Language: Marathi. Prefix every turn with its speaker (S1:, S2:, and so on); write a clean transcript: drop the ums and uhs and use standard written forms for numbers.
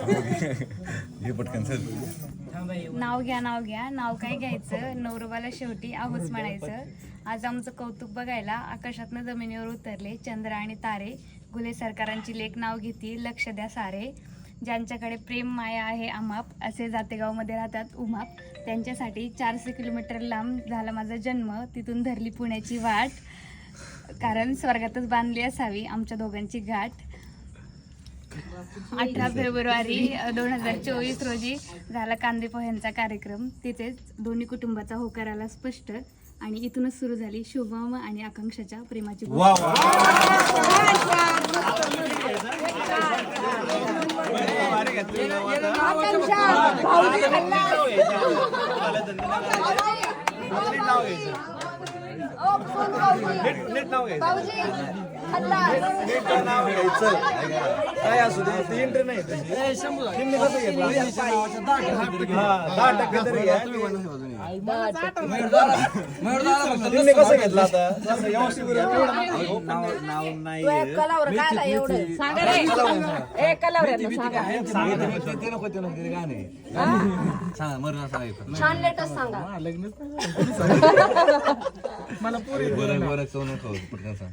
S1: हे पटकन सर.
S2: नाव घ्या नाव काय घ्यायचं, नवरोबाला शेवटी आहोच म्हणायचं. आज आमचं कौतुक बघायला आकाशातनं जमिनीवर उतरले चंद्र आणि तारे. घुले सरकारांची लेख नाव घेती, लक्ष द्या सारे. ज्यांच्याकडे प्रेम माया आहे अमाप, असे जातेगावमध्ये राहतात उमाप. त्यांच्यासाठी 400 किलोमीटर लांब झाला माझा जन्म, तिथून धरली पुण्याची वाट. कारण स्वर्गातच बांधली असावी आमच्या दोघांची गाठ. 18 फेब्रुवारी 2024 रोजी झाला कांदे पोह्यांचा कार्यक्रम. तिथेच दोन्ही कुटुंबाचा होकार आला स्पष्ट आणि इथूनच सुरू झाली शुभम आणि आकांक्षाच्या प्रेमाची
S3: काय असू दे ती एंट्री नाही तुम्ही कसं घेतलं 10% तरी घ्या. तुम्ही कसं घेतलं आता व्यवस्थित नाव नाही
S4: छान लेटेस्ट सांगा.
S1: मला बरं बरं पटकन सांग.